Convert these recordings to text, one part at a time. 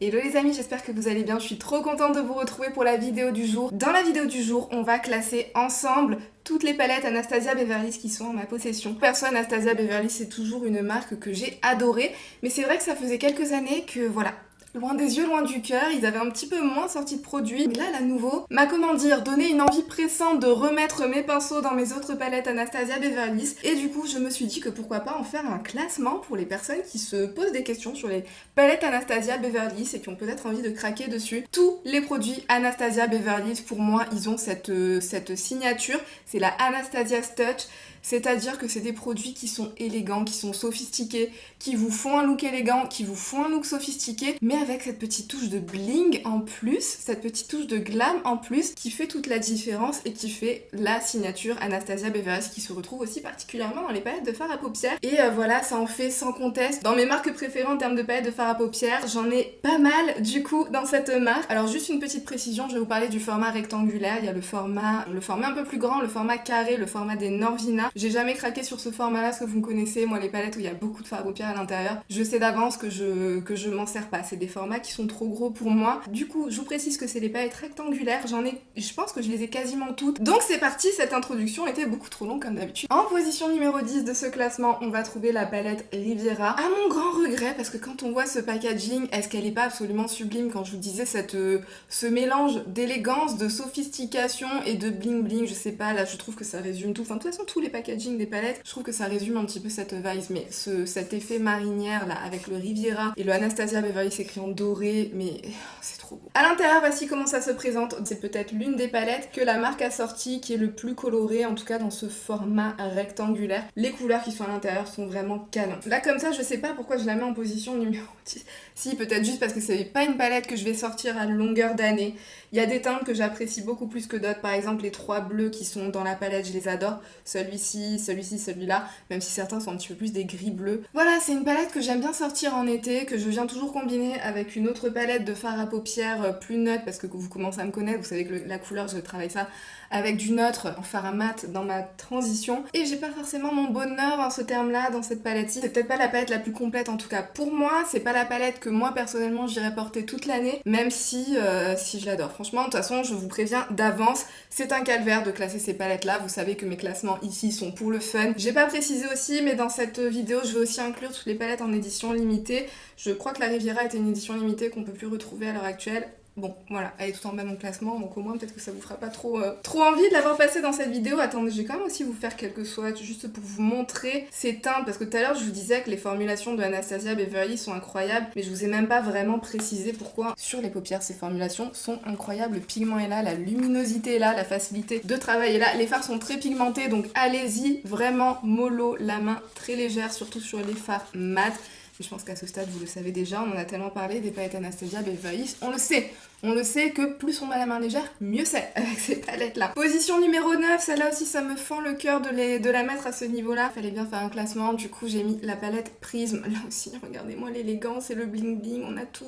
Hello les amis, j'espère que vous allez bien, je suis trop contente de vous retrouver pour la vidéo du jour. Dans la vidéo du jour, on va classer ensemble toutes les palettes Anastasia Beverly Hills qui sont en ma possession. Perso, Anastasia Beverly Hills, c'est toujours une marque que j'ai adorée, mais c'est vrai que ça faisait quelques années que voilà, loin des yeux, loin du cœur, ils avaient un petit peu moins sorti de produits. Mais là, à nouveau, m'a donné une envie pressante de remettre mes pinceaux dans mes autres palettes Anastasia Beverly Hills. Et du coup, je me suis dit que pourquoi pas en faire un classement pour les personnes qui se posent des questions sur les palettes Anastasia Beverly Hills et qui ont peut-être envie de craquer dessus. Tous les produits Anastasia Beverly Hills, pour moi, ils ont cette signature. C'est la Anastasia's Touch. C'est-à-dire que c'est des produits qui sont élégants, qui sont sophistiqués, qui vous font un look élégant, qui vous font un look sophistiqué, mais avec cette petite touche de bling en plus, cette petite touche de glam en plus, qui fait toute la différence et qui fait la signature Anastasia Beverly Hills, qui se retrouve aussi particulièrement dans les palettes de fard à paupières. Et voilà, ça en fait sans conteste. Dans mes marques préférées en termes de palettes de fard à paupières, j'en ai pas mal du coup dans cette marque. Alors juste une petite précision, je vais vous parler du format rectangulaire. Il y a le format un peu plus grand, le format carré, le format des Norvina. J'ai jamais craqué sur ce format là, parce que vous me connaissez, moi les palettes où il y a beaucoup de fard à paupières à l'intérieur, je sais d'avance que je m'en sers pas, c'est des formats qui sont trop gros pour moi. Du coup, je vous précise que c'est des palettes rectangulaires, je pense que je les ai quasiment toutes. Donc c'est parti, cette introduction était beaucoup trop longue comme d'habitude. En position numéro 10 de ce classement, on va trouver la palette Riviera. À mon grand regret, parce que quand on voit ce packaging, est-ce qu'elle est pas absolument sublime quand je vous disais ce mélange d'élégance, de sophistication et de bling bling, je sais pas, là je trouve que ça résume tout. Enfin de toute façon tous les packaging des palettes, je trouve que ça résume un petit peu cette vibe, mais cet effet marinière là avec le Riviera et le Anastasia Beverly Hills écrit en doré, mais c'est trop beau. À l'intérieur, voici comment ça se présente. C'est peut-être l'une des palettes que la marque a sorti qui est le plus colorée, en tout cas dans ce format rectangulaire. Les couleurs qui sont à l'intérieur sont vraiment canon. Là comme ça, je sais pas pourquoi je la mets en position numéro 10. Si, peut-être juste parce que c'est pas une palette que je vais sortir à longueur d'année. Il y a des teintes que j'apprécie beaucoup plus que d'autres. Par exemple, les trois bleus qui sont dans la palette, je les adore. Celui-ci, celui-là, même si certains sont un petit peu plus des gris bleus. Voilà, c'est une palette que j'aime bien sortir en été, que je viens toujours combiner avec une autre palette de fard à paupières plus neutre, parce que vous commencez à me connaître, vous savez que la couleur, je travaille ça avec du neutre en fard à mat dans ma transition. Et j'ai pas forcément mon bonheur en ce terme-là, dans cette palette-ci. C'est peut-être pas la palette la plus complète, en tout cas pour moi. C'est pas la palette que moi, personnellement, j'irais porter toute l'année, même si je l'adore. Franchement, de toute façon, je vous préviens d'avance, c'est un calvaire de classer ces palettes-là. Vous savez que mes classements ici sont pour le fun. J'ai pas précisé aussi, mais dans cette vidéo, je vais aussi inclure toutes les palettes en édition limitée. Je crois que la Riviera était une édition limitée qu'on peut plus retrouver à l'heure actuelle. Bon, voilà, elle est tout en bas de mon classement, donc au moins peut-être que ça vous fera pas trop envie de l'avoir passé dans cette vidéo. Attendez, je vais quand même aussi vous faire quelques swatchs, juste pour vous montrer ces teintes, parce que tout à l'heure je vous disais que les formulations de Anastasia Beverly sont incroyables, mais je vous ai même pas vraiment précisé pourquoi sur les paupières ces formulations sont incroyables. Le pigment est là, la luminosité est là, la facilité de travail est là, les fards sont très pigmentés, donc allez-y, vraiment mollo, la main très légère, surtout sur les fards mat. Je pense qu'à ce stade, vous le savez déjà, on en a tellement parlé des palettes Anastasia Beverly Hills. On le sait que plus on a la main légère, mieux c'est avec ces palettes-là. Position numéro 9, celle-là aussi, ça me fend le cœur de la mettre à ce niveau-là. Fallait bien faire un classement, du coup j'ai mis la palette Prisme. Là aussi, regardez-moi l'élégance et le bling bling, on a tout.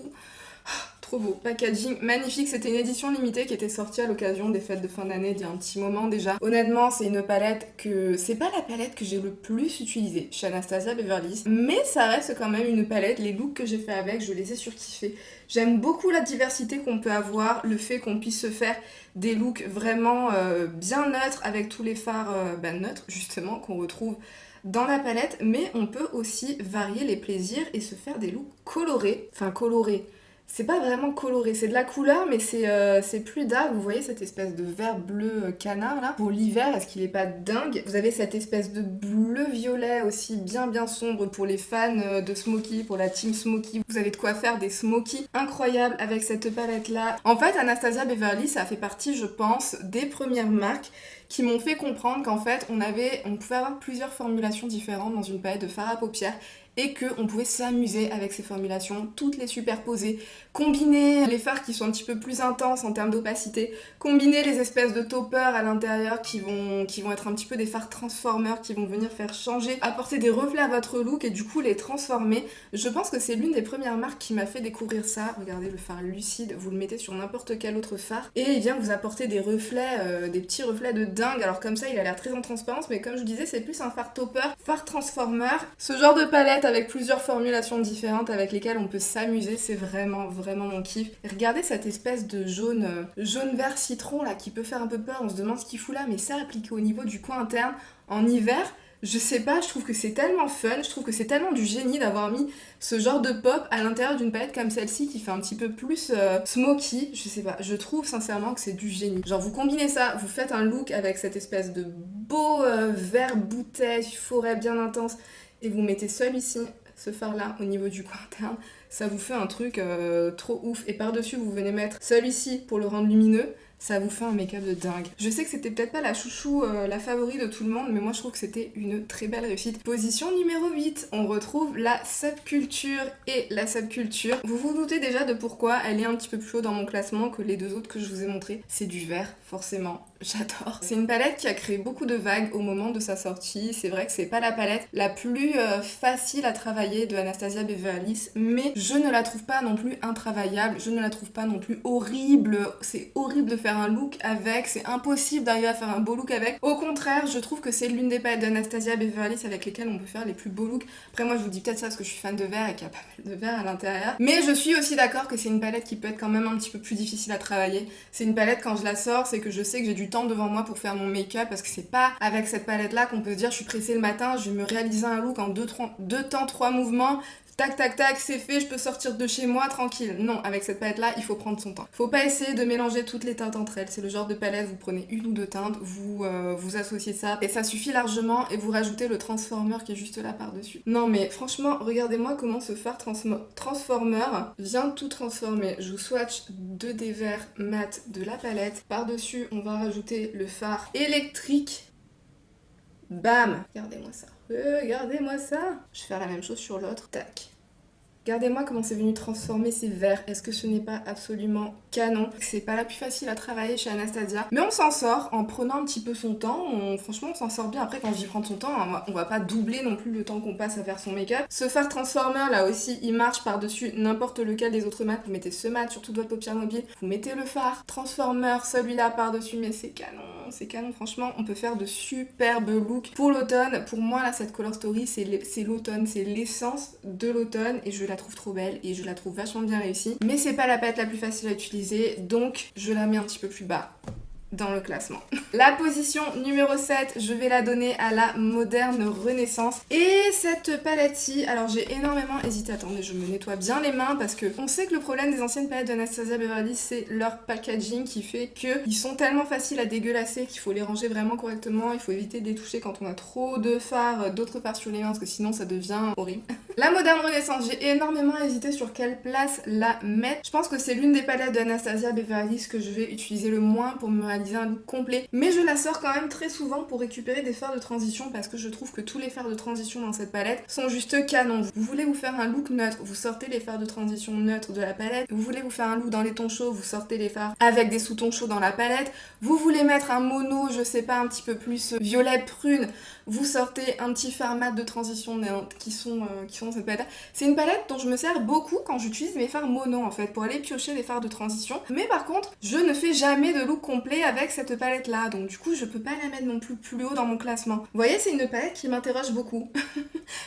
Trop beau, packaging magnifique, c'était une édition limitée qui était sortie à l'occasion des fêtes de fin d'année d'il y a un petit moment déjà. Honnêtement, c'est une palette que... c'est pas la palette que j'ai le plus utilisée chez Anastasia Beverly Hills, mais ça reste quand même une palette, les looks que j'ai fait avec, je les ai surkiffés. J'aime beaucoup la diversité qu'on peut avoir, le fait qu'on puisse se faire des looks vraiment bien neutres avec tous les fards neutres justement qu'on retrouve dans la palette, mais on peut aussi varier les plaisirs et se faire des looks colorés, enfin colorés. C'est pas vraiment coloré, c'est de la couleur, mais c'est plus dark. Vous voyez cette espèce de vert bleu canard là. Pour l'hiver, est-ce qu'il est pas dingue? Vous avez cette espèce de bleu-violet aussi bien sombre pour les fans de Smoky, pour la team Smoky. Vous avez de quoi faire des Smoky incroyables avec cette palette là. En fait, Anastasia Beverly, ça fait partie, je pense, des premières marques qui m'ont fait comprendre qu'en fait, on pouvait avoir plusieurs formulations différentes dans une palette de fard à paupières et qu'on pouvait s'amuser avec ces formulations, toutes les superposer, combiner les fards qui sont un petit peu plus intenses en termes d'opacité, combiner les espèces de toppers à l'intérieur qui vont être un petit peu des fards transformers, qui vont venir faire changer, apporter des reflets à votre look et du coup les transformer. Je pense que c'est l'une des premières marques qui m'a fait découvrir ça. Regardez le fard lucide, vous le mettez sur n'importe quel autre fard et il vient vous apporter des reflets, des petits reflets de dingue. Alors comme ça il a l'air très en transparence, mais comme je vous disais c'est plus un fard topper, fard transformer. Ce genre de palette avec plusieurs formulations différentes avec lesquelles on peut s'amuser, c'est vraiment mon kiff. Et regardez cette espèce de jaune vert citron là qui peut faire un peu peur, on se demande ce qu'il fout là, mais ça appliqué au niveau du coin interne en hiver, je sais pas, je trouve que c'est tellement fun, je trouve que c'est tellement du génie d'avoir mis ce genre de pop à l'intérieur d'une palette comme celle-ci qui fait un petit peu plus smoky, je sais pas, je trouve sincèrement que c'est du génie. Genre vous combinez ça, vous faites un look avec cette espèce de beau vert bouteille, forêt bien intense, et vous mettez celui-ci, ce fard là au niveau du coin interne, ça vous fait un truc trop ouf. Et par-dessus vous venez mettre celui-ci pour le rendre lumineux, ça vous fait un make-up de dingue. Je sais que c'était peut-être pas la chouchou, la favori de tout le monde, mais moi je trouve que c'était une très belle réussite. Position numéro 8, on retrouve la subculture. Et la subculture, vous vous doutez déjà de pourquoi elle est un petit peu plus haut dans mon classement que les deux autres que je vous ai montrés. C'est du vert, forcément. J'adore. C'est une palette qui a créé beaucoup de vagues au moment de sa sortie. C'est vrai que c'est pas la palette la plus facile à travailler de Anastasia Beverly Hills, mais je ne la trouve pas non plus intravaillable, je ne la trouve pas non plus horrible. C'est horrible de faire un look avec, c'est impossible d'arriver à faire un beau look avec. Au contraire, je trouve que c'est l'une des palettes d'Anastasia Beverly Hills avec lesquelles on peut faire les plus beaux looks. Après moi je vous dis peut-être ça parce que je suis fan de vert et qu'il y a pas mal de vert à l'intérieur. Mais je suis aussi d'accord que c'est une palette qui peut être quand même un petit peu plus difficile à travailler. C'est une palette quand je la sors, c'est que je sais que j'ai du temps devant moi pour faire mon make-up parce que c'est pas avec cette palette là qu'on peut se dire je suis pressée le matin, je vais me réaliser un look en deux temps, 3 mouvements. Tac tac tac, c'est fait, je peux sortir de chez moi tranquille. Non, avec cette palette là, il faut prendre son temps. Faut pas essayer de mélanger toutes les teintes entre elles. C'est le genre de palette, vous prenez une ou deux teintes, vous associez ça et ça suffit largement et vous rajoutez le transformer qui est juste là par-dessus. Non mais franchement, regardez-moi comment ce fard transformer vient tout transformer. Je vous swatch 2 des verts mat de la palette. Par-dessus, on va rajouter le fard électrique. Bam! Regardez-moi ça. Regardez-moi ça. Je vais faire la même chose sur l'autre. Tac. Regardez-moi comment c'est venu transformer ces verres. Est-ce que ce n'est pas absolument canon? C'est pas la plus facile à travailler chez Anastasia, mais on s'en sort en prenant un petit peu son temps. Franchement, on s'en sort bien. Après, quand je dis prendre son temps, on va pas doubler non plus le temps qu'on passe à faire son make-up. Ce fard transformer là aussi, il marche par-dessus n'importe lequel des autres mats. Vous mettez ce mat sur toute votre paupière mobile, vous mettez le fard transformer, celui-là par-dessus, mais c'est canon. C'est canon, franchement, on peut faire de superbes looks pour l'automne. Pour moi, là, cette Color Story, c'est l'automne, c'est l'essence de l'automne et je la trouve trop belle et je la trouve vachement bien réussie. Mais c'est pas la palette la plus facile à utiliser, donc je la mets un petit peu plus bas dans le classement. La position numéro 7, je vais la donner à la Moderne Renaissance. Et cette palette-ci, alors j'ai énormément hésité. Attendez, je me nettoie bien les mains parce que on sait que le problème des anciennes palettes d'Anastasia Beverly Hills, c'est leur packaging qui fait qu'ils sont tellement faciles à dégueulasser qu'il faut les ranger vraiment correctement. Il faut éviter de les toucher quand on a trop de fards, d'autres fards sur les mains parce que sinon ça devient horrible. La Moderne Renaissance, j'ai énormément hésité sur quelle place la mettre. Je pense que c'est l'une des palettes d'Anastasia Beverly Hills que je vais utiliser le moins pour me réaliser un look complet, mais je la sors quand même très souvent pour récupérer des fards de transition parce que je trouve que tous les fards de transition dans cette palette sont juste canons. Vous voulez vous faire un look neutre, vous sortez les fards de transition neutres de la palette. Vous voulez vous faire un look dans les tons chauds, vous sortez les fards avec des sous-tons chauds dans la palette. Vous voulez mettre un mono, je sais pas, un petit peu plus violet prune, vous sortez un petit fard mat de transition qui sont dans cette palette. C'est une palette dont je me sers beaucoup quand j'utilise mes fards mono en fait, pour aller piocher les fards de transition. Mais par contre, je ne fais jamais de look complet avec cette palette là, donc du coup je peux pas la mettre non plus haut dans mon classement. Vous voyez, c'est une palette qui m'interroge beaucoup.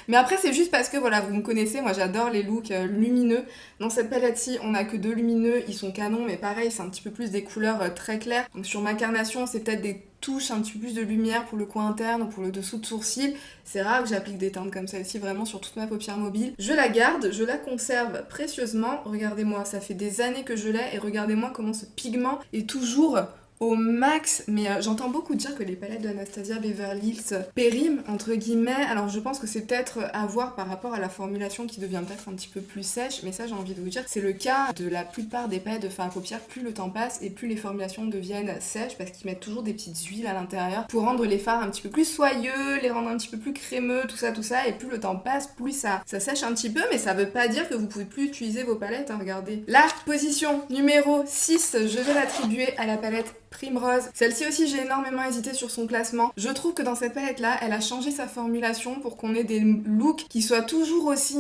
Mais après c'est juste parce que voilà, vous me connaissez, moi j'adore les looks lumineux. Dans cette palette-ci, on a que 2 lumineux, ils sont canons, mais pareil, c'est un petit peu plus des couleurs très claires. Donc sur ma carnation, c'est peut-être des touches un petit peu plus de lumière pour le coin interne ou pour le dessous de sourcil. C'est rare que j'applique des teintes comme celle-ci vraiment sur toute ma paupière mobile. Je la garde, je la conserve précieusement. Regardez-moi, ça fait des années que je l'ai et regardez-moi comment ce pigment est toujours au max, mais j'entends beaucoup dire que les palettes de Anastasia Beverly Hills périment entre guillemets. Alors je pense que c'est peut-être à voir par rapport à la formulation qui devient peut-être un petit peu plus sèche, mais ça j'ai envie de vous dire, c'est le cas de la plupart des palettes de fard à paupières. Plus le temps passe et plus les formulations deviennent sèches parce qu'ils mettent toujours des petites huiles à l'intérieur pour rendre les fards un petit peu plus soyeux, les rendre un petit peu plus crémeux, tout ça, et plus le temps passe, plus ça sèche un petit peu, mais ça veut pas dire que vous pouvez plus utiliser vos palettes, hein, regardez. La position numéro 6, je vais l'attribuer à la palette Primrose. Celle-ci aussi, j'ai énormément hésité sur son classement. Je trouve que dans cette palette-là, elle a changé sa formulation pour qu'on ait des looks qui soient toujours aussi,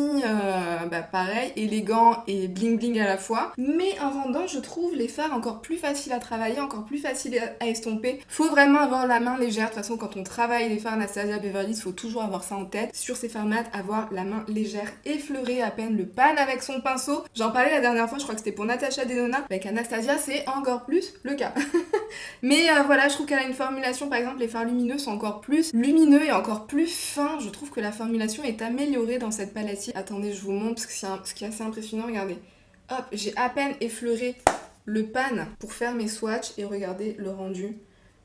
pareil, élégants et bling bling à la fois. Mais en rendant, je trouve les fards encore plus faciles à travailler, encore plus faciles à estomper. Faut vraiment avoir la main légère. De toute façon, quand on travaille les fards Anastasia Beverly Hills, faut toujours avoir ça en tête. Sur ces fards mat, avoir la main légère, effleurer à peine le pan avec son pinceau. J'en parlais la dernière fois, je crois que c'était pour Natasha Denona. Avec Anastasia, c'est encore plus le cas. Mais voilà, je trouve qu'elle a une formulation, par exemple, les fards lumineux sont encore plus lumineux et encore plus fins. Je trouve que la formulation est améliorée dans cette palette-ci. Attendez, je vous montre parce que ce qui est assez impressionnant, regardez. Hop, j'ai à peine effleuré le pan pour faire mes swatchs et regardez le rendu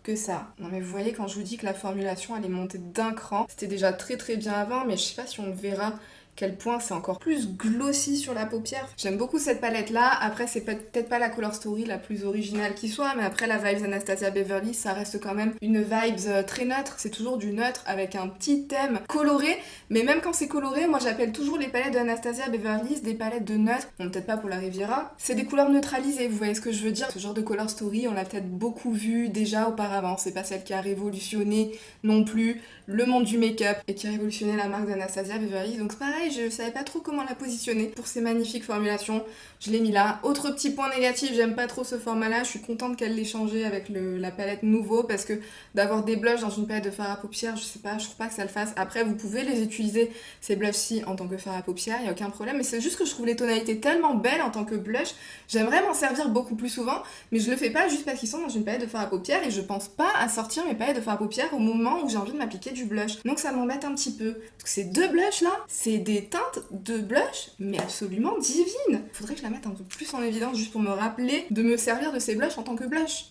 que ça. Non mais vous voyez, quand je vous dis que la formulation elle est montée d'un cran, c'était déjà très très bien avant, mais je sais pas si on le verra quel point c'est encore plus glossy sur la paupière. J'aime beaucoup cette palette là. Après c'est peut-être pas la color story la plus originale qui soit, mais après la vibes Anastasia Beverly, ça reste quand même une vibes très neutre. C'est toujours du neutre avec un petit thème coloré, mais même quand c'est coloré, moi j'appelle toujours les palettes d'Anastasia Beverly des palettes de neutre. Bon, peut-être pas pour la Riviera, c'est des couleurs neutralisées, vous voyez ce que je veux dire. Ce genre de color story, on l'a peut-être beaucoup vu déjà auparavant. C'est pas celle qui a révolutionné non plus le monde du make-up et qui a révolutionné la marque d'Anastasia Beverly. Donc c'est pareil, je savais pas trop comment la positionner pour ces magnifiques formulations. Je l'ai mis là. Autre petit point négatif, j'aime pas trop ce format-là. Je suis contente qu'elle l'ait changé avec la palette nouveau parce que d'avoir des blushs dans une palette de fard à paupières, je sais pas, je trouve pas que ça le fasse. Après, vous pouvez les utiliser, ces blushs-ci, en tant que fard à paupières, y a aucun problème. Mais c'est juste que je trouve les tonalités tellement belles en tant que blush. J'aimerais m'en servir beaucoup plus souvent, mais je le fais pas juste parce qu'ils sont dans une palette de fard à paupières et je pense pas à sortir mes palettes de fard à paupières au moment où j'ai envie de m'appliquer du blush. Donc ça m'embête un petit peu. Parce que ces deux blushs là, c'est des teintes de blush, mais absolument divines. Faudrait que je la mette un peu plus en évidence juste pour me rappeler de me servir de ces blushs en tant que blush.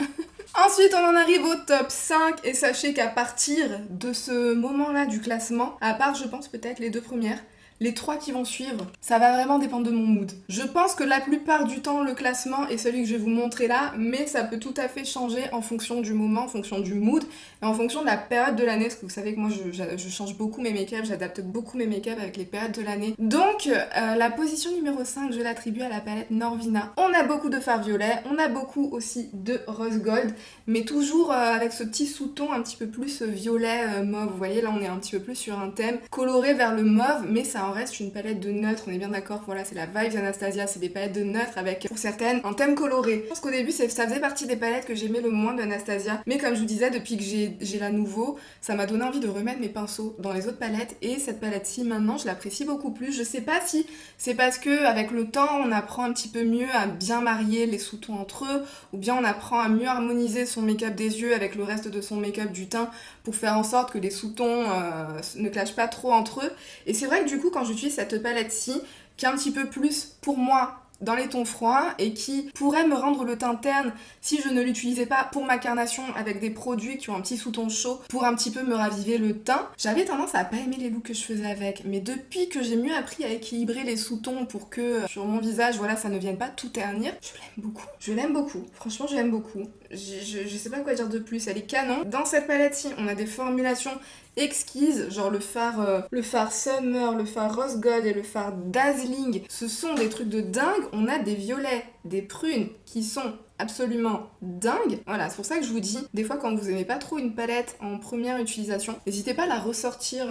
Ensuite, on en arrive au top 5 et sachez qu'à partir de ce moment-là du classement, à part je pense peut-être les deux premières, les 3 qui vont suivre, ça va vraiment dépendre de mon mood. Je pense que la plupart du temps, le classement est celui que je vais vous montrer là, mais ça peut tout à fait changer en fonction du moment, en fonction du mood, et en fonction de la période de l'année, parce que vous savez que moi je change beaucoup mes make-up, j'adapte beaucoup mes make-up avec les périodes de l'année. Donc, la position numéro 5, je l'attribue à la palette Norvina. On a beaucoup de fards violets, on a beaucoup aussi de rose gold, mais toujours avec ce petit sous-ton un petit peu plus violet mauve. Vous voyez, là on est un petit peu plus sur un thème coloré vers le mauve, mais ça en reste une palette de neutre, on est bien d'accord, voilà, c'est la vibes Anastasia, c'est des palettes de neutre avec, pour certaines, un thème coloré. Je pense qu'au début, ça faisait partie des palettes que j'aimais le moins d'Anastasia, mais comme je vous disais, depuis que j'ai la nouveau, ça m'a donné envie de remettre mes pinceaux dans les autres palettes, et cette palette-ci, maintenant, je l'apprécie beaucoup plus. Je sais pas si c'est parce que avec le temps, on apprend un petit peu mieux à bien marier les sous-tons entre eux, ou bien on apprend à mieux harmoniser son make-up des yeux avec le reste de son make-up du teint, pour faire en sorte que les sous-tons ne clashent pas trop entre eux. Et c'est vrai que du coup, quand j'utilise cette palette-ci, qui est un petit peu plus, pour moi, dans les tons froids et qui pourrait me rendre le teint terne si je ne l'utilisais pas pour ma carnation avec des produits qui ont un petit sous-ton chaud pour un petit peu me raviver le teint. J'avais tendance à pas aimer les looks que je faisais avec, mais depuis que j'ai mieux appris à équilibrer les sous-tons pour que sur mon visage, voilà, ça ne vienne pas tout ternir, je l'aime beaucoup. Je l'aime beaucoup. Franchement, je l'aime beaucoup. Je sais pas quoi dire de plus, elle est canon. Dans cette palette-ci, on a des formulations exquises, genre le phare Summer, le phare Rose Gold et le phare Dazzling. Ce sont des trucs de dingue. On a des violets, des prunes qui sont absolument dingues. Voilà, c'est pour ça que je vous dis, des fois quand vous aimez pas trop une palette en première utilisation, n'hésitez pas à la ressortir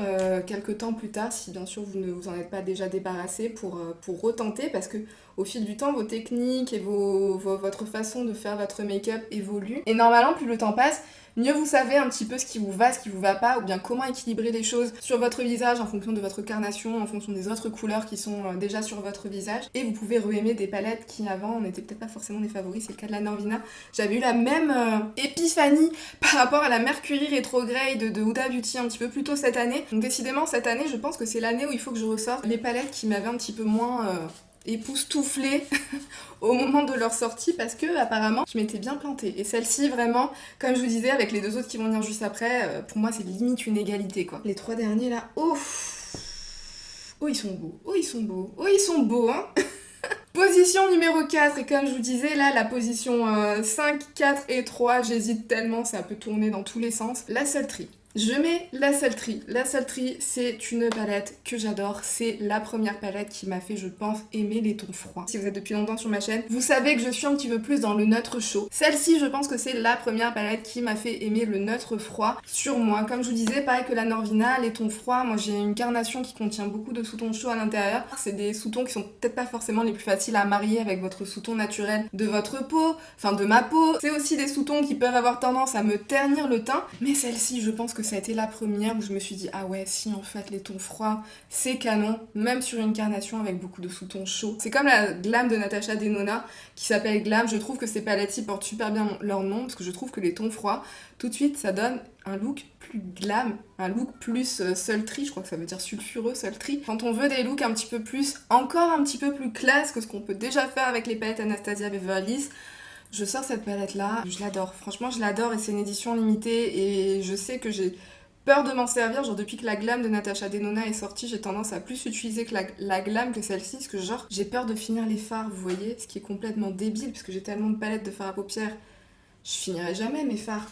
quelques temps plus tard, si bien sûr vous ne vous en êtes pas déjà débarrassé, pour retenter, parce que au fil du temps, vos techniques et votre façon de faire votre make-up évoluent. Et normalement, plus le temps passe, mieux vous savez un petit peu ce qui vous va pas, ou bien comment équilibrer les choses sur votre visage en fonction de votre carnation, en fonction des autres couleurs qui sont déjà sur votre visage. Et vous pouvez re-aimer des palettes qui avant n'étaient peut-être pas forcément des favoris, c'est le cas de la Norvina. J'avais eu la même épiphanie par rapport à la Mercury Retrograde de Huda Beauty un petit peu plus tôt cette année. Donc décidément, cette année, je pense que c'est l'année où il faut que je ressorte les palettes qui m'avaient un petit peu moins époustouflée au moment de leur sortie, parce que apparemment je m'étais bien plantée. Et celle-ci vraiment, comme je vous disais, avec les deux autres qui vont venir juste après, pour moi c'est limite une égalité quoi. Les 3 derniers là, ils sont beaux, ils sont beaux hein. Position numéro 4, et comme je vous disais là, la position 5, 4 et 3, j'hésite tellement, ça peut tourner dans tous les sens. La Sultry. Je mets la Sultry. La Sultry, c'est une palette que j'adore. C'est la première palette qui m'a fait, je pense, aimer les tons froids. Si vous êtes depuis longtemps sur ma chaîne, vous savez que je suis un petit peu plus dans le neutre chaud. Celle-ci, je pense que c'est la première palette qui m'a fait aimer le neutre froid sur moi. Comme je vous disais, pareil que la Norvina, les tons froids, moi j'ai une carnation qui contient beaucoup de sous-tons chauds à l'intérieur. C'est des sous-tons qui sont peut-être pas forcément les plus faciles à marier avec votre sous-ton naturel de votre peau, enfin de ma peau. C'est aussi des sous-tons qui peuvent avoir tendance à me ternir le teint. Mais celle-ci, je pense que ça a été la première où je me suis dit ah ouais, si en fait les tons froids, c'est canon, même sur une carnation avec beaucoup de sous-tons chauds. C'est comme la Glam de Natasha Denona qui s'appelle Glam. Je trouve que ces palettes-ci portent super bien leur nom parce que je trouve que les tons froids, tout de suite, ça donne un look plus glam, un look plus sultry, je crois que ça veut dire sulfureux, sultry. Quand on veut des looks un petit peu plus, encore un petit peu plus classe que ce qu'on peut déjà faire avec les palettes Anastasia Beverly Hills, je sors cette palette là, je l'adore, franchement je l'adore et c'est une édition limitée et je sais que j'ai peur de m'en servir, genre depuis que la Glam de Natasha Denona est sortie, j'ai tendance à plus utiliser que la Glam que celle-ci, parce que genre j'ai peur de finir les fards, vous voyez, ce qui est complètement débile parce que j'ai tellement de palettes de fards à paupières, je finirai jamais mes fards.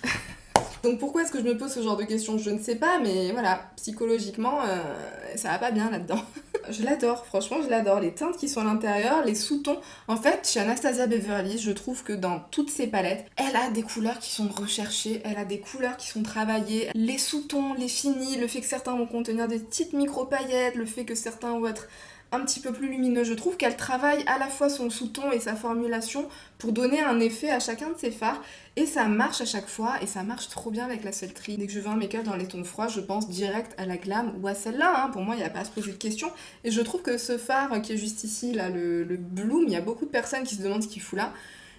Donc pourquoi est-ce que je me pose ce genre de questions? Je ne sais pas, mais voilà, psychologiquement, ça va pas bien là-dedans. Je l'adore, franchement je l'adore, les teintes qui sont à l'intérieur, les sous-tons. En fait, chez Anastasia Beverly Hills, je trouve que dans toutes ses palettes, elle a des couleurs qui sont recherchées, elle a des couleurs qui sont travaillées. Les sous-tons, les finis, le fait que certains vont contenir des petites micro-paillettes, le fait que certains vont être un petit peu plus lumineux. Je trouve qu'elle travaille à la fois son sous-ton et sa formulation pour donner un effet à chacun de ses fards et ça marche à chaque fois et ça marche trop bien avec la Sultry. Dès que je veux un make-up dans les tons froids, je pense direct à la Glam ou à celle-là, hein. Pour moi il n'y a pas à se poser de questions et je trouve que ce fard qui est juste ici, là, le Bloom, il y a beaucoup de personnes qui se demandent ce qu'il fout là.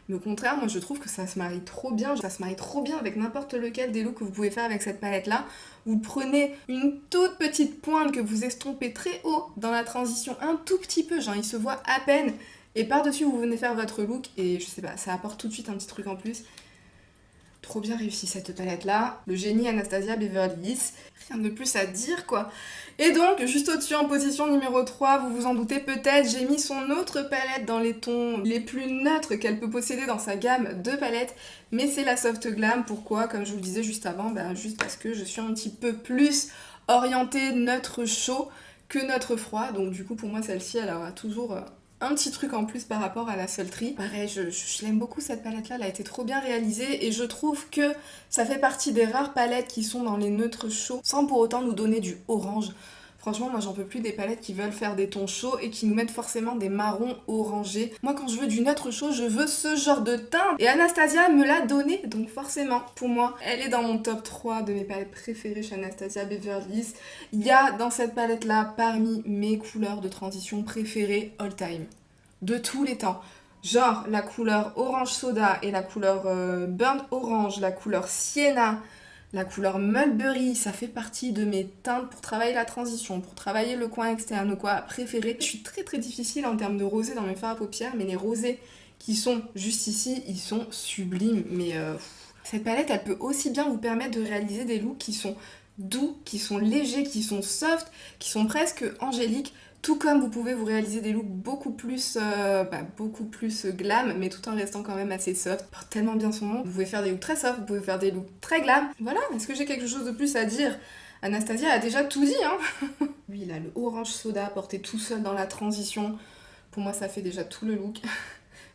Mais au contraire, moi je trouve que ça se marie trop bien. Ça se marie trop bien avec n'importe lequel des looks que vous pouvez faire avec cette palette-là. Vous prenez une toute petite pointe que vous estompez très haut dans la transition, un tout petit peu, genre il se voit à peine. Et par-dessus, vous venez faire votre look et je sais pas, ça apporte tout de suite un petit truc en plus. Trop bien réussi cette palette-là. Le génie Anastasia Beverly Hills. Rien de plus à dire, quoi. Et donc, juste au-dessus, en position numéro 3, vous vous en doutez peut-être, j'ai mis son autre palette dans les tons les plus neutres qu'elle peut posséder dans sa gamme de palettes. Mais c'est la Soft Glam. Pourquoi? Comme je vous le disais juste avant, juste parce que je suis un petit peu plus orientée neutre chaud que neutre froid. Donc du coup, pour moi, celle-ci, elle aura toujours un petit truc en plus par rapport à la Sultry. Pareil, je l'aime beaucoup cette palette-là, elle a été trop bien réalisée et je trouve que ça fait partie des rares palettes qui sont dans les neutres chauds sans pour autant nous donner du orange. Franchement, moi j'en peux plus des palettes qui veulent faire des tons chauds et qui nous mettent forcément des marrons orangés. Moi quand je veux du neutre chaud, je veux ce genre de teinte. Et Anastasia me l'a donné, donc forcément, pour moi, elle est dans mon top 3 de mes palettes préférées chez Anastasia Beverly Hills. Il y a dans cette palette-là, parmi mes couleurs de transition préférées all time. De tous les temps. Genre la couleur orange soda et la couleur burnt orange, la couleur sienna, la couleur Mulberry, ça fait partie de mes teintes pour travailler la transition, pour travailler le coin externe, quoi préféré. Je suis très très difficile en termes de rosé dans mes fards à paupières, mais les rosés qui sont juste ici, ils sont sublimes. Mais cette palette, elle peut aussi bien vous permettre de réaliser des looks qui sont doux, qui sont légers, qui sont soft, qui sont presque angéliques. Tout comme vous pouvez vous réaliser des looks beaucoup plus glam, mais tout en restant quand même assez soft. Porte tellement bien son nom. Vous pouvez faire des looks très soft, vous pouvez faire des looks très glam. Voilà, est-ce que j'ai quelque chose de plus à dire? Anastasia a déjà tout dit, hein. Lui, il a le orange soda porté tout seul dans la transition. Pour moi, ça fait déjà tout le look.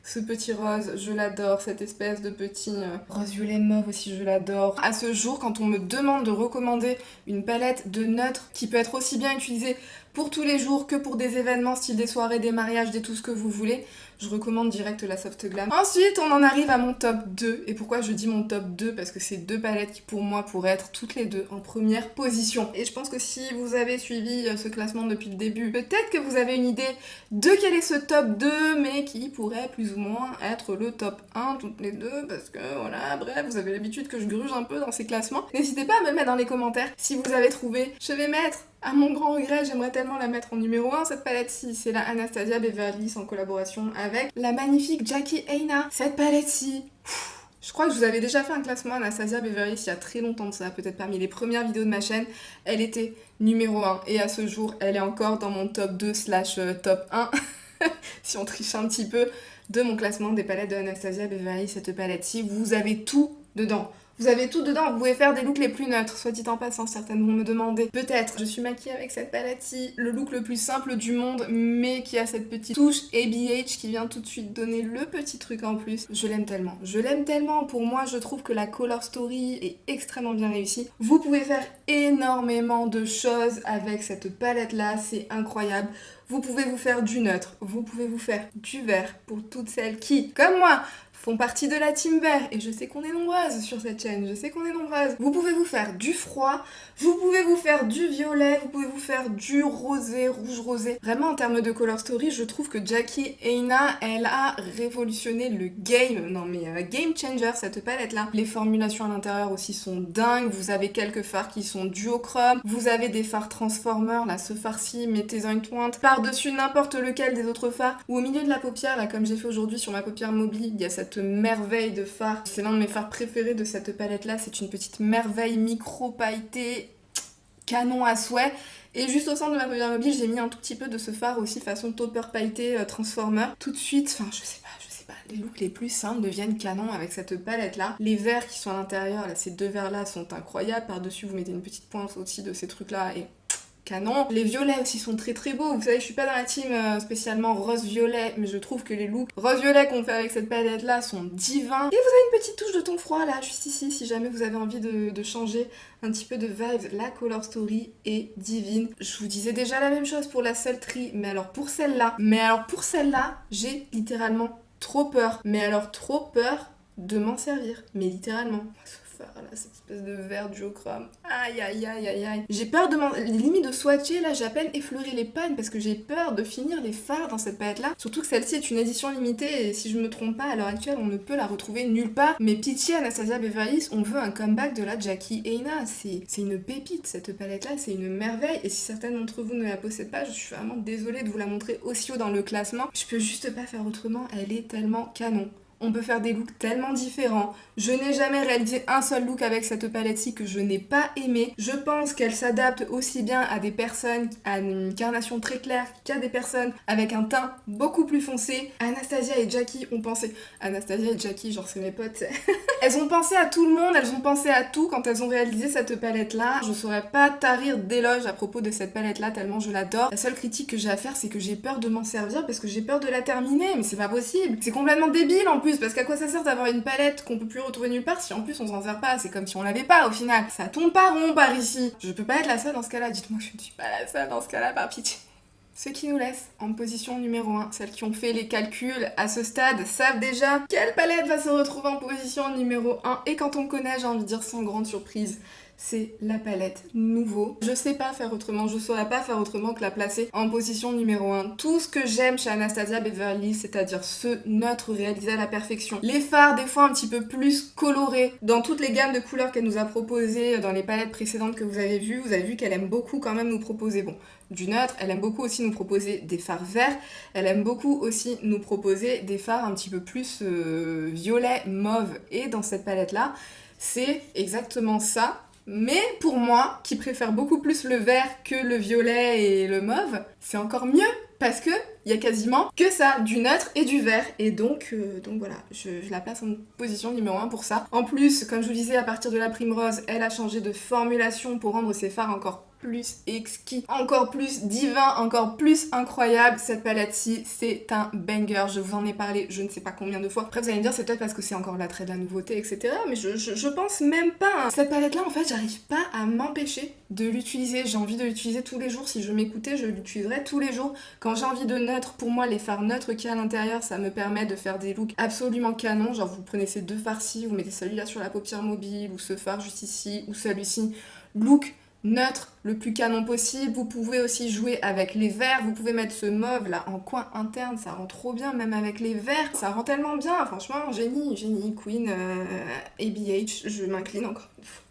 Ce petit rose, je l'adore, cette espèce de petit rose violet mauve aussi, je l'adore. À ce jour, quand on me demande de recommander une palette de neutres qui peut être aussi bien utilisée pour tous les jours que pour des événements, style des soirées, des mariages, des tout ce que vous voulez, je recommande direct la Soft Glam. Ensuite, on en arrive à mon top 2. Et pourquoi je dis mon top 2? Parce que c'est deux palettes qui, pour moi, pourraient être toutes les deux en première position. Et je pense que si vous avez suivi ce classement depuis le début, peut-être que vous avez une idée de quel est ce top 2, mais qui pourrait plus ou moins être le top 1 toutes les deux, parce que voilà, bref, vous avez l'habitude que je gruge un peu dans ces classements. N'hésitez pas à me le mettre dans les commentaires si vous avez trouvé. Je vais mettre, à mon grand regret, j'aimerais tellement la mettre en numéro 1, cette palette-ci. C'est la Anastasia Beverly Hills en collaboration avec la magnifique Jackie Aina. Cette palette-ci, je crois que je vous avais déjà fait un classement Anastasia Beverly Hills il y a très longtemps de ça, peut-être parmi les premières vidéos de ma chaîne. Elle était numéro 1 et à ce jour, elle est encore dans mon top 2/top 1, si on triche un petit peu, de mon classement des palettes de Anastasia Beverly Hills. Cette palette-ci, vous avez tout dedans. Vous avez tout dedans, vous pouvez faire des looks les plus neutres, soit dit en passant, certaines vont me demander. Peut-être, je suis maquillée avec cette palette-ci, le look le plus simple du monde, mais qui a cette petite touche ABH qui vient tout de suite donner le petit truc en plus. Je l'aime tellement. Je l'aime tellement. Pour moi, je trouve que la color story est extrêmement bien réussie. Vous pouvez faire énormément de choses avec cette palette-là, c'est incroyable. Vous pouvez vous faire du neutre, vous pouvez vous faire du vert pour toutes celles qui, comme moi, font partie de la team vert, et je sais qu'on est nombreuses sur cette chaîne, je sais qu'on est nombreuses. Vous pouvez vous faire du froid, vous pouvez vous faire du violet, vous pouvez vous faire du rosé, rouge rosé. Vraiment en termes de color story, je trouve que Jackie Aina, elle a révolutionné le game, non mais game changer cette palette là. Les formulations à l'intérieur aussi sont dingues, vous avez quelques fards qui sont duochrome, vous avez des fards transformers, là ce fard-ci, mettez-en une pointe par-dessus n'importe lequel des autres fards, ou au milieu de la paupière, là comme j'ai fait aujourd'hui sur ma paupière mobile, il y a cette merveille de fard. C'est l'un de mes fards préférés de cette palette là, c'est une petite merveille micro pailletée, canon à souhait. Et juste au centre de ma paupière mobile, j'ai mis un tout petit peu de ce fard aussi façon topper pailleté transformer. Tout de suite, enfin je sais pas, les looks les plus simples deviennent canon avec cette palette là. Les verres qui sont à l'intérieur, là ces deux verres là sont incroyables. Par-dessus vous mettez une petite pointe aussi de ces trucs là et canon. Les violets aussi sont très très beaux. Vous savez, je suis pas dans la team spécialement rose-violet, mais je trouve que les looks rose-violet qu'on fait avec cette palette là sont divins. Et vous avez une petite touche de ton froid là, juste ici, si jamais vous avez envie de changer un petit peu de vibe. La color story est divine. Je vous disais déjà la même chose pour la Sultry, mais alors pour celle-là, j'ai littéralement trop peur. Mais alors trop peur de m'en servir. Mais littéralement. Là, cette espèce de vert duochrome. Aïe aïe aïe aïe aïe. J'ai peur de limite de swatcher, là j'ai à peine effleuré les pannes parce que j'ai peur de finir les fards dans cette palette là. Surtout que celle-ci est une édition limitée et si je me trompe pas, à l'heure actuelle on ne peut la retrouver nulle part. Mais pitié Anastasia Beverly Hills, on veut un comeback de la Jackie Aina. C'est une pépite cette palette là, c'est une merveille. Et si certaines d'entre vous ne la possèdent pas, je suis vraiment désolée de vous la montrer aussi haut dans le classement. Je peux juste pas faire autrement, elle est tellement canon. On peut faire des looks tellement différents. Je n'ai jamais réalisé un seul look avec cette palette-ci que je n'ai pas aimé. Je pense qu'elle s'adapte aussi bien à des personnes à une carnation très claire qu'à des personnes avec un teint beaucoup plus foncé. Anastasia et Jackie ont pensé... Anastasia et Jackie, genre c'est mes potes. Elles ont pensé à tout le monde, elles ont pensé à tout quand elles ont réalisé cette palette-là. Je saurais pas tarir d'éloges à propos de cette palette-là tellement je l'adore. La seule critique que j'ai à faire, c'est que j'ai peur de m'en servir parce que j'ai peur de la terminer. Mais c'est pas possible. C'est complètement débile en plus. Parce qu'à quoi ça sert d'avoir une palette qu'on peut plus retrouver nulle part si en plus on s'en sert pas? C'est comme si on l'avait pas au final. Ça tourne pas rond par ici. Je peux pas être la seule dans ce cas-là. Dites-moi que je ne suis pas la seule dans ce cas-là, par pitié. Ce qui nous laisse en position numéro 1. Celles qui ont fait les calculs à ce stade savent déjà quelle palette va se retrouver en position numéro 1. Et quand on connaît, j'ai envie de dire sans grande surprise, c'est la palette Nouveau. Je sais pas faire autrement, je saurais pas faire autrement que la placer en position numéro 1. Tout ce que j'aime chez Anastasia Beverly Hills, c'est-à-dire ce neutre réalisé à la perfection. Les fards, des fois un petit peu plus colorés. Dans toutes les gammes de couleurs qu'elle nous a proposées dans les palettes précédentes que vous avez vu qu'elle aime beaucoup quand même nous proposer, bon, du neutre, elle aime beaucoup aussi nous proposer des fards verts, elle aime beaucoup aussi nous proposer des fards un petit peu plus violet, mauve. Et dans cette palette-là, c'est exactement ça. Mais pour moi, qui préfère beaucoup plus le vert que le violet et le mauve, c'est encore mieux parce que il y a quasiment que ça, du neutre et du vert. Et donc voilà, je la place en position numéro 1 pour ça. En plus, comme je vous disais, à partir de la Primrose, elle a changé de formulation pour rendre ses fards encore plus exquis, encore plus divin, encore plus incroyable. Cette palette-ci, c'est un banger. Je vous en ai parlé je ne sais pas combien de fois. Après, vous allez me dire, c'est peut-être parce que c'est encore l'attrait de la nouveauté, etc. Mais je pense même pas. Hein. Cette palette-là, en fait, j'arrive pas à m'empêcher de l'utiliser. J'ai envie de l'utiliser tous les jours. Si je m'écoutais, je l'utiliserais tous les jours. Quand j'ai envie de neutre, pour moi, les fards neutres qu'il y a à l'intérieur, ça me permet de faire des looks absolument canons. Genre, vous prenez ces deux fards-ci, vous mettez celui-là sur la paupière mobile, ou ce fard juste ici, ou celui-ci. Look neutre le plus canon possible. Vous pouvez aussi jouer avec les verts, vous pouvez mettre ce mauve là en coin interne, ça rend trop bien même avec les verts, ça rend tellement bien, franchement génie, Queen, ABH, je m'incline encore une fois.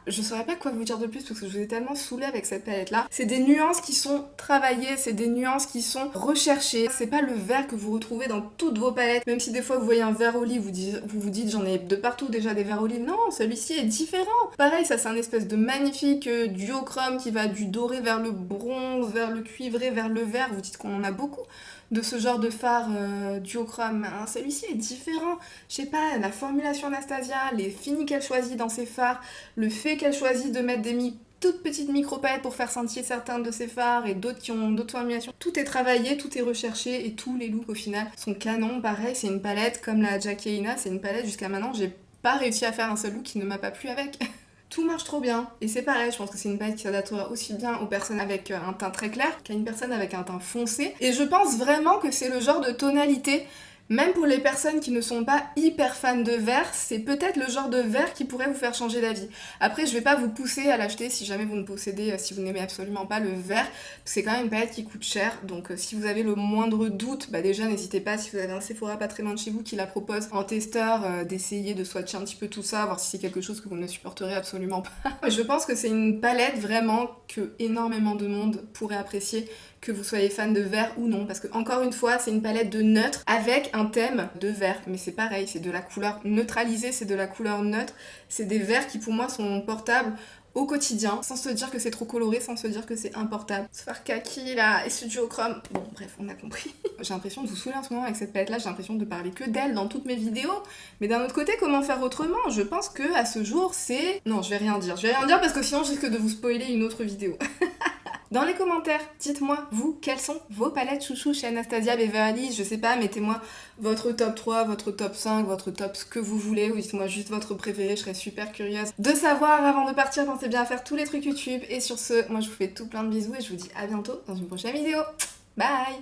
Je saurais pas quoi vous dire de plus parce que je vous ai tellement saoulée avec cette palette là. C'est des nuances qui sont travaillées, c'est des nuances qui sont recherchées. C'est pas le vert que vous retrouvez dans toutes vos palettes. Même si des fois vous voyez un vert olive, vous vous dites j'en ai de partout déjà des verts olives. Non, celui-ci est différent. Pareil, ça c'est un espèce de magnifique duochrome qui va du doré vers le bronze, vers le cuivré, vers le vert. Vous dites qu'on en a beaucoup de ce genre de fard duochrome. Hein. Celui-ci est différent. Je sais pas, la formulation Anastasia, les finis qu'elle choisit dans ses fards, le fait qu'elle choisit de mettre des toutes petites micro-palettes pour faire scintiller certains de ces fards et d'autres qui ont d'autres formulations. Tout est travaillé, tout est recherché et tous les looks au final sont canons. Pareil, c'est une palette comme la Jackie Aina, c'est une palette jusqu'à maintenant, j'ai pas réussi à faire un seul look qui ne m'a pas plu avec. Tout marche trop bien. Et c'est pareil, je pense que c'est une palette qui s'adaptera aussi bien aux personnes avec un teint très clair qu'à une personne avec un teint foncé. Et je pense vraiment que c'est le genre de tonalité, même pour les personnes qui ne sont pas hyper fans de vert, c'est peut-être le genre de vert qui pourrait vous faire changer d'avis. Après, je vais pas vous pousser à l'acheter si jamais vous ne possédez, si vous n'aimez absolument pas le vert. C'est quand même une palette qui coûte cher, donc si vous avez le moindre doute, bah déjà n'hésitez pas, si vous avez un Sephora pas très loin de chez vous qui la propose en testeur, d'essayer de swatcher un petit peu tout ça, voir si c'est quelque chose que vous ne supporterez absolument pas. Je pense que c'est une palette vraiment que énormément de monde pourrait apprécier, que vous soyez fan de vert ou non, parce que encore une fois c'est une palette de neutre avec un thème de vert, mais c'est pareil, c'est de la couleur neutralisée, c'est de la couleur neutre, c'est des verts qui pour moi sont portables au quotidien, sans se dire que c'est trop coloré, sans se dire que c'est importable. Ce fard kaki là, et ce duochrome, bon bref, on a compris. J'ai l'impression de vous saouler en ce moment avec cette palette là, j'ai l'impression de parler que d'elle dans toutes mes vidéos, mais d'un autre côté, comment faire autrement? Je pense que à ce jour c'est... Non, je vais rien dire parce que sinon je risque de vous spoiler une autre vidéo. Dans les commentaires, dites-moi, vous, quelles sont vos palettes chouchou chez Anastasia Beverly? Je sais pas, mettez-moi votre top 3, votre top 5, votre top ce que vous voulez, ou dites-moi juste votre préféré, je serais super curieuse de savoir. Avant de partir, pensez bien à faire tous les trucs YouTube. Et sur ce, moi je vous fais tout plein de bisous et je vous dis à bientôt dans une prochaine vidéo. Bye!